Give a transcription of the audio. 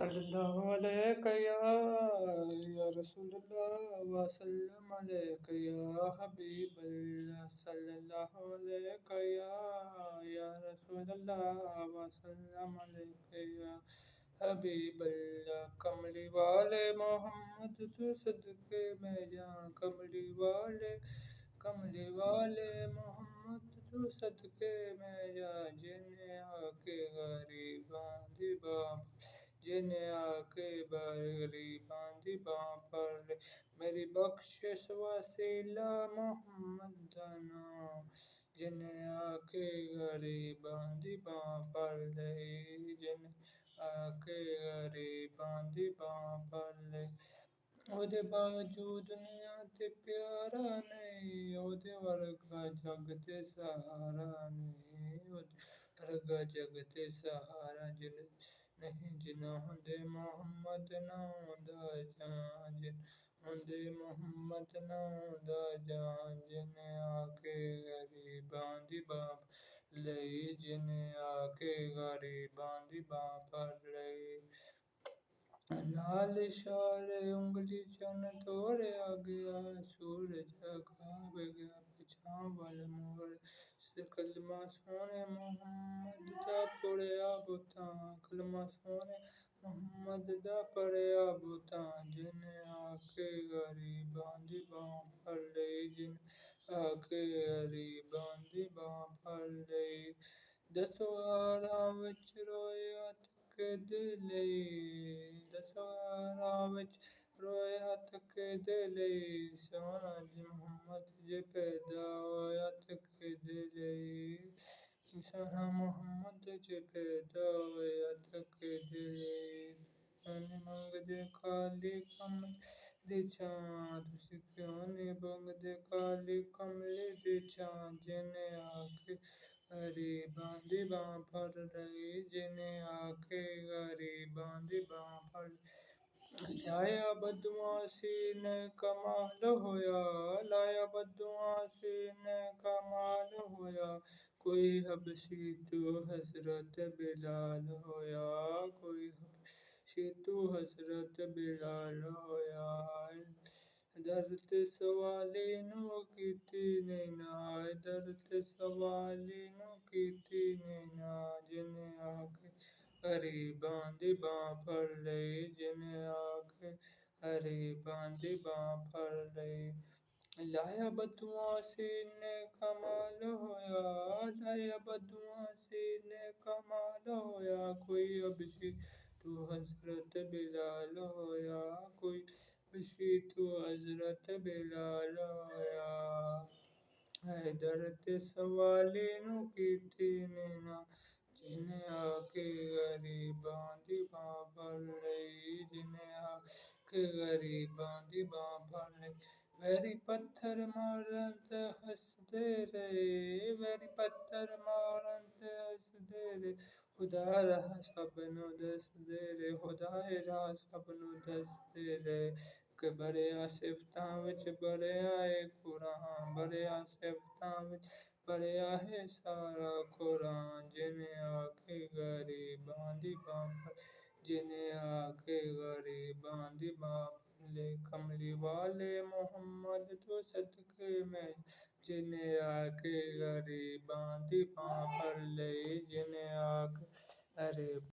सल्लल्लाहु अलैका या रसूलल्लाह वसल्लम अलैका या हबीबल्लाह सल्लल्लाहु अलैका या रसूलल्लाह वसल्लम अलैका या हबीबल्लाह। कमली वाले मोहम्मद तो सदके में जान, कमली वाले मोहम्मद तो सदके में जा, जिन्हें आके गरीबां दी बाप, जिन्हें आके गरीबां दी बाप पर ले, मेरी बख्शिश वसीला मोहम्मद दा नाम, जिन्हें आके गरीबां दी बाप पर ले, जिन्हें आके गरीबां दी बाप पर ले। ओदे बावजूद दुनिया ते प्यारा नहीं, ओदे वर्गा जग ते सहारा नहीं, ओदे वर्गा जग ते सहारा नहीं, जिन्ना होंदे मोहम्मद नाम दा जान, जिन्ना होंदे मोहम्मद नाम दा जान, जिन्हें आके गरीबां दी बाप लई, जिन्हें आके गरीबां दी बाप लई। नाल इशारे उंगली चन तोड़या गया, सूरज घाब गया पिछां वल मोड़, कलमा सोहणे मोहम्मद दा पढ़या बुतां, कलमा सोहणे मोहम्मद दा पढ़या बुतां, जिन्हें आके गरीबां दी बाह फड़ लई, जिन्हें आके गरीबां दी बाह फड़ लई। 10 वारां विच रोया थके दिले, 10 वारां विच रोया थके दिले, सोहना जी मोहम्मद जे पैदा होया थके दिले, सोहना मोहम्मद जे पैदा होया थके दिले। तुसी मंगदे काली कमली दी छां, तुसी क्यों नी मंगदे काली कमली दी छां, जिन्हें आके गरीबां दी बाह फड़ लई, जिन्हें आके गरीबां दी बाह फड़ लई। लाया बदमाशी ने कमाल होया, लाया बदमाशी ने कमाल होया, कोई हबशी तो हज़रत बिलाल होया, कोई हबशी तो हज़रत बिलाल होया। दर ते सवाली नू कीती नैना, दर ते सवाली नू कीती नैना, जिन्हें आके गरीबां दी बाह फड़ लई, जिन्हें आके गरीबां दी बाह फड़ लई। लाया बदमाशी ने कमाल होया, लाया बदमाशी ने कमाल होया, कोई हबशी तो हज़रत बिलाल होया, कोई हबशी तो हज़रत बिलाल होया। हैदर ते सवाली नू कीती नैना, जिन्हें आके गरीबां दी बाह फड़ लई, जिन्हें आके गरीबां दी बाह फड़ लई। वैरी पत्थर मारन ते हसदे रहे, वैरी पत्थर मारन ते हसदे रहे, खुदा राह सबनू दसदे रहे, खुदाए राह सबनू दसदे रहे। कि बड़ियां सिफतां विच बड़िया ए कुरान, बड़ियां सिफतां विच बड़िया है सारा कुरान, जिन्हें आके गरीबां दी बाह फड़, जिन्हें आके गरीबां दी बाह फड़ लई। कमली वाले मोहम्मद तो सदके में, जिन्हें आके गरीबां दी बाह फड़ लई, जिन्हें आके गरीबां